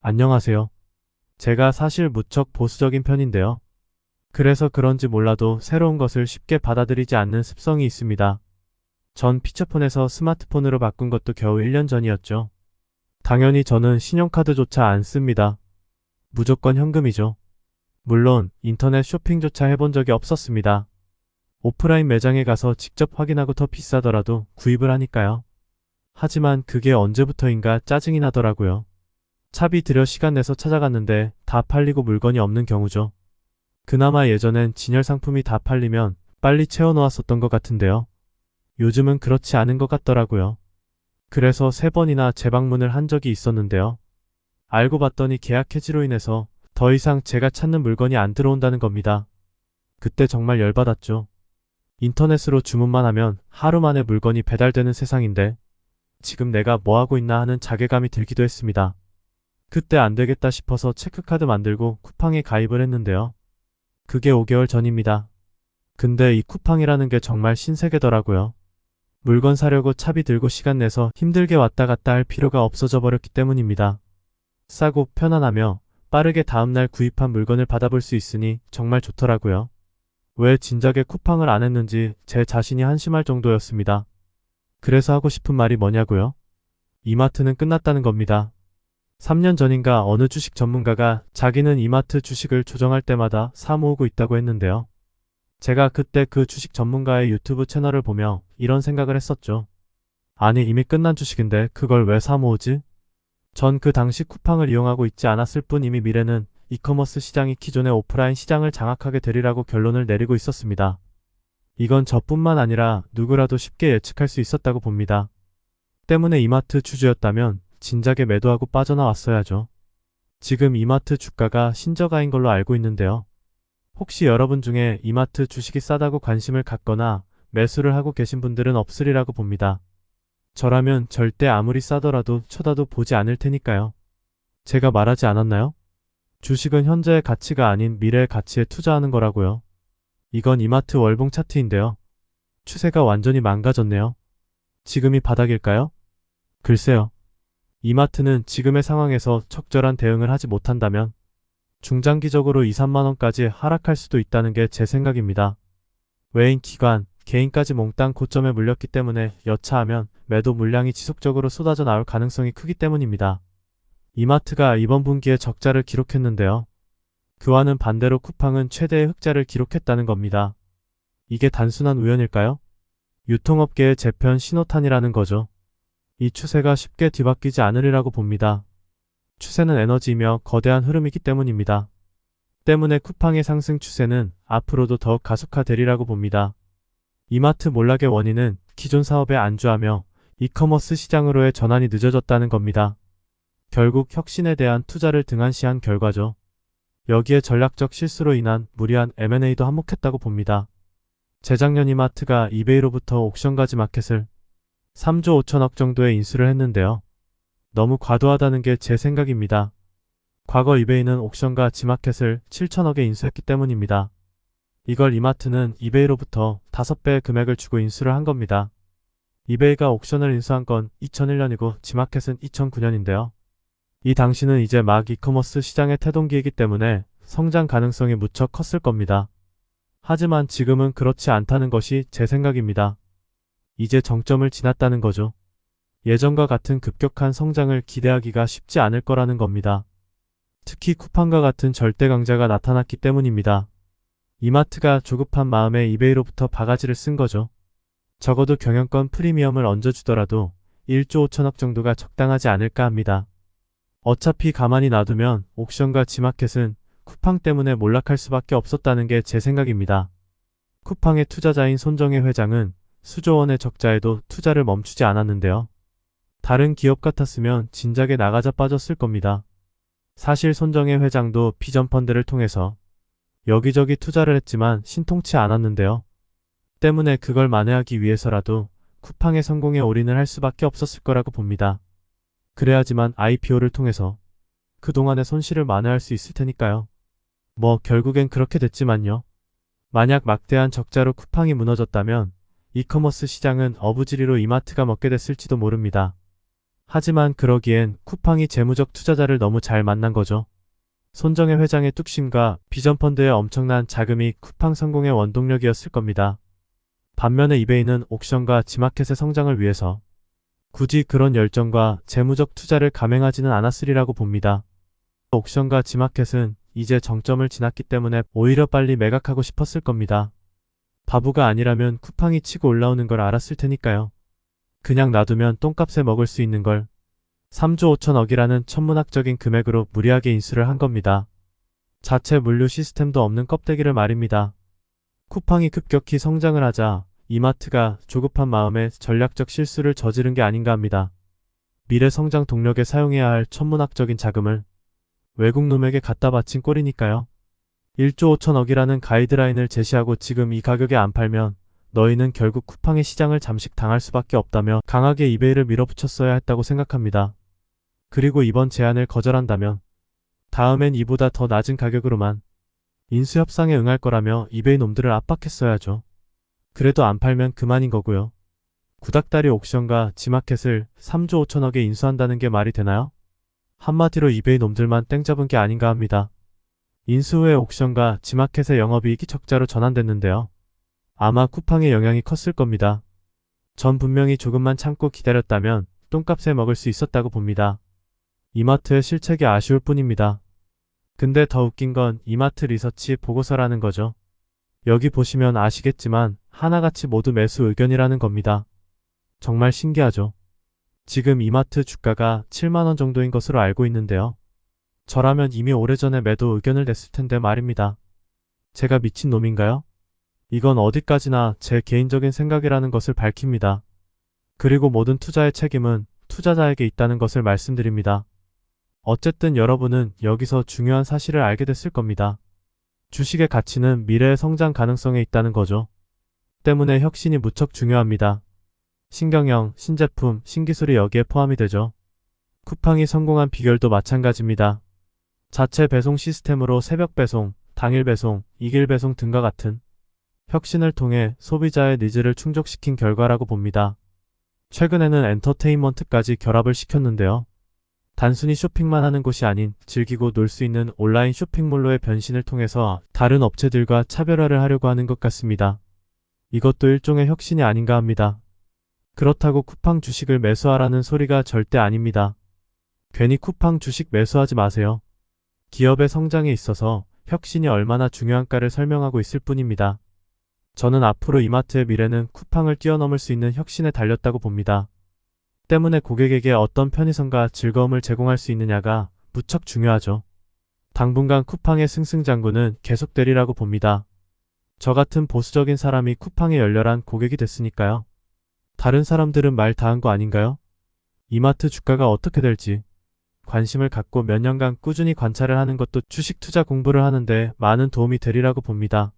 안녕하세요. 제가 사실 무척 보수적인 편인데요. 그래서 그런지 몰라도 새로운 것을 쉽게 받아들이지 않는 습성이 있습니다. 전 피처폰에서 스마트폰으로 바꾼 것도 겨우 1년 전이었죠. 당연히 저는 신용카드조차 안 씁니다. 무조건 현금이죠. 물론 인터넷 쇼핑조차 해본 적이 없었습니다. 오프라인 매장에 가서 직접 확인하고 더 비싸더라도 구입을 하니까요. 하지만 그게 언제부터인가 짜증이 나더라고요. 차비 들여 시간 내서 찾아갔는데 다 팔리고 물건이 없는 경우죠. 그나마 예전엔 진열 상품이 다 팔리면 빨리 채워놓았었던 것 같은데요. 요즘은 그렇지 않은 것 같더라고요. 그래서 3번이나 재방문을 한 적이 있었는데요. 알고 봤더니 계약 해지로 인해서 더 이상 제가 찾는 물건이 안 들어온다는 겁니다. 그때 정말 열받았죠. 인터넷으로 주문만 하면 하루 만에 물건이 배달되는 세상인데 지금 내가 뭐 하고 있나 하는 자괴감이 들기도 했습니다. 그때 안 되겠다 싶어서 체크카드 만들고 쿠팡에 가입을 했는데요. 그게 5개월 전입니다. 근데 이 쿠팡이라는 게 정말 신세계더라고요. 물건 사려고 차비 들고 시간 내서 힘들게 왔다 갔다 할 필요가 없어져 버렸기 때문입니다. 싸고 편안하며 빠르게 다음날 구입한 물건을 받아볼 수 있으니 정말 좋더라고요. 왜 진작에 쿠팡을 안 했는지 제 자신이 한심할 정도였습니다. 그래서 하고 싶은 말이 뭐냐고요? 이마트는 끝났다는 겁니다. 3년 전인가 어느 주식 전문가가 자기는 이마트 주식을 조정할 때마다 사 모으고 있다고 했는데요. 제가 그때 그 주식 전문가의 유튜브 채널을 보며 이런 생각을 했었죠. 아니 이미 끝난 주식인데 그걸 왜 사 모으지? 전 그 당시 쿠팡을 이용하고 있지 않았을 뿐 이미 미래는 이커머스 시장이 기존의 오프라인 시장을 장악하게 되리라고 결론을 내리고 있었습니다. 이건 저뿐만 아니라 누구라도 쉽게 예측할 수 있었다고 봅니다. 때문에 이마트 주주였다면 진작에 매도하고 빠져나왔어야죠. 지금 이마트 주가가 신저가인 걸로 알고 있는데요. 혹시 여러분 중에 이마트 주식이 싸다고 관심을 갖거나 매수를 하고 계신 분들은 없으리라고 봅니다. 저라면 절대 아무리 싸더라도 쳐다도 보지 않을 테니까요. 제가 말하지 않았나요? 주식은 현재의 가치가 아닌 미래의 가치에 투자하는 거라고요. 이건 이마트 월봉 차트인데요. 추세가 완전히 망가졌네요. 지금이 바닥일까요? 글쎄요. 이마트는 지금의 상황에서 적절한 대응을 하지 못한다면 중장기적으로 2, 3만원까지 하락할 수도 있다는 게 제 생각입니다. 외인, 기관, 개인까지 몽땅 고점에 물렸기 때문에 여차하면 매도 물량이 지속적으로 쏟아져 나올 가능성이 크기 때문입니다. 이마트가 이번 분기에 적자를 기록했는데요. 그와는 반대로 쿠팡은 최대의 흑자를 기록했다는 겁니다. 이게 단순한 우연일까요? 유통업계의 재편 신호탄이라는 거죠. 이 추세가 쉽게 뒤바뀌지 않으리라고 봅니다. 추세는 에너지이며 거대한 흐름이기 때문입니다. 때문에 쿠팡의 상승 추세는 앞으로도 더욱 가속화되리라고 봅니다. 이마트 몰락의 원인은 기존 사업에 안주하며 이커머스 시장으로의 전환이 늦어졌다는 겁니다. 결국 혁신에 대한 투자를 등한시한 결과죠. 여기에 전략적 실수로 인한 무리한 M&A도 한몫했다고 봅니다. 재작년 이마트가 이베이로부터 옥션가지 마켓을 3조 5천억 정도에 인수를 했는데요. 너무 과도하다는 게 제 생각입니다. 과거 이베이는 옥션과 지마켓을 7천억에 인수했기 때문입니다. 이걸 이마트는 이베이로부터 5배의 금액을 주고 인수를 한 겁니다. 이베이가 옥션을 인수한 건 2001년이고 지마켓은 2009년인데요. 이 당시는 이제 막 이커머스 시장의 태동기이기 때문에 성장 가능성이 무척 컸을 겁니다. 하지만 지금은 그렇지 않다는 것이 제 생각입니다. 이제 정점을 지났다는 거죠. 예전과 같은 급격한 성장을 기대하기가 쉽지 않을 거라는 겁니다. 특히 쿠팡과 같은 절대 강자가 나타났기 때문입니다. 이마트가 조급한 마음에 이베이로부터 바가지를 쓴 거죠. 적어도 경영권 프리미엄을 얹어주더라도 1조 5천억 정도가 적당하지 않을까 합니다. 어차피 가만히 놔두면 옥션과 지마켓은 쿠팡 때문에 몰락할 수밖에 없었다는 게 제 생각입니다. 쿠팡의 투자자인 손정혜 회장은 수조 원의 적자에도 투자를 멈추지 않았는데요. 다른 기업 같았으면 진작에 나가자 빠졌을 겁니다. 사실 손정혜 회장도 비전 펀드를 통해서 여기저기 투자를 했지만 신통치 않았는데요. 때문에 그걸 만회하기 위해서라도 쿠팡의 성공에 올인을 할 수밖에 없었을 거라고 봅니다. 그래야지만 IPO를 통해서 그동안의 손실을 만회할 수 있을 테니까요. 뭐 결국엔 그렇게 됐지만요. 만약 막대한 적자로 쿠팡이 무너졌다면 이커머스 시장은 어부지리로 이마트가 먹게 됐을지도 모릅니다. 하지만 그러기엔 쿠팡이 재무적 투자자를 너무 잘 만난 거죠. 손정혜 회장의 뚝심과 비전펀드의 엄청난 자금이 쿠팡 성공의 원동력이었을 겁니다. 반면에 이베이는 옥션과 지마켓의 성장을 위해서 굳이 그런 열정과 재무적 투자를 감행하지는 않았으리라고 봅니다. 옥션과 지마켓은 이제 정점을 지났기 때문에 오히려 빨리 매각하고 싶었을 겁니다. 바보가 아니라면 쿠팡이 치고 올라오는 걸 알았을 테니까요. 그냥 놔두면 똥값에 먹을 수 있는 걸 3조 5천억이라는 천문학적인 금액으로 무리하게 인수를 한 겁니다. 자체 물류 시스템도 없는 껍데기를 말입니다. 쿠팡이 급격히 성장을 하자 이마트가 조급한 마음에 전략적 실수를 저지른 게 아닌가 합니다. 미래 성장 동력에 사용해야 할 천문학적인 자금을 외국 놈에게 갖다 바친 꼴이니까요. 1조 5천억이라는 가이드라인을 제시하고 지금 이 가격에 안 팔면 너희는 결국 쿠팡의 시장을 잠식당할 수밖에 없다며 강하게 이베이를 밀어붙였어야 했다고 생각합니다. 그리고 이번 제안을 거절한다면 다음엔 이보다 더 낮은 가격으로만 인수협상에 응할 거라며 이베이 놈들을 압박했어야죠. 그래도 안 팔면 그만인 거고요. 구닥다리 옥션과 지마켓을 3조 5천억에 인수한다는 게 말이 되나요? 한마디로 이베이 놈들만 땡 잡은 게 아닌가 합니다. 인수 후에 옥션과 지마켓의 영업이익이 적자로 전환됐는데요. 아마 쿠팡의 영향이 컸을 겁니다. 전 분명히 조금만 참고 기다렸다면 똥값에 먹을 수 있었다고 봅니다. 이마트의 실책이 아쉬울 뿐입니다. 근데 더 웃긴 건 이마트 리서치 보고서라는 거죠. 여기 보시면 아시겠지만 하나같이 모두 매수 의견이라는 겁니다. 정말 신기하죠. 지금 이마트 주가가 7만원 정도인 것으로 알고 있는데요. 저라면 이미 오래전에 매도 의견을 냈을 텐데 말입니다. 제가 미친 놈인가요? 이건 어디까지나 제 개인적인 생각이라는 것을 밝힙니다. 그리고 모든 투자의 책임은 투자자에게 있다는 것을 말씀드립니다. 어쨌든 여러분은 여기서 중요한 사실을 알게 됐을 겁니다. 주식의 가치는 미래의 성장 가능성에 있다는 거죠. 때문에 혁신이 무척 중요합니다. 신경영, 신제품, 신기술이 여기에 포함이 되죠. 쿠팡이 성공한 비결도 마찬가지입니다. 자체 배송 시스템으로 새벽 배송, 당일 배송, 이길 배송 등과 같은 혁신을 통해 소비자의 니즈를 충족시킨 결과라고 봅니다. 최근에는 엔터테인먼트까지 결합을 시켰는데요. 단순히 쇼핑만 하는 곳이 아닌 즐기고 놀 수 있는 온라인 쇼핑몰로의 변신을 통해서 다른 업체들과 차별화를 하려고 하는 것 같습니다. 이것도 일종의 혁신이 아닌가 합니다. 그렇다고 쿠팡 주식을 매수하라는 소리가 절대 아닙니다. 괜히 쿠팡 주식 매수하지 마세요. 기업의 성장에 있어서 혁신이 얼마나 중요한가를 설명하고 있을 뿐입니다. 저는 앞으로 이마트의 미래는 쿠팡을 뛰어넘을 수 있는 혁신에 달렸다고 봅니다. 때문에 고객에게 어떤 편의성과 즐거움을 제공할 수 있느냐가 무척 중요하죠. 당분간 쿠팡의 승승장구는 계속되리라고 봅니다. 저 같은 보수적인 사람이 쿠팡의 열렬한 고객이 됐으니까요. 다른 사람들은 말 다 한 거 아닌가요? 이마트 주가가 어떻게 될지 관심을 갖고 몇 년간 꾸준히 관찰을 하는 것도 주식 투자 공부를 하는데 많은 도움이 되리라고 봅니다.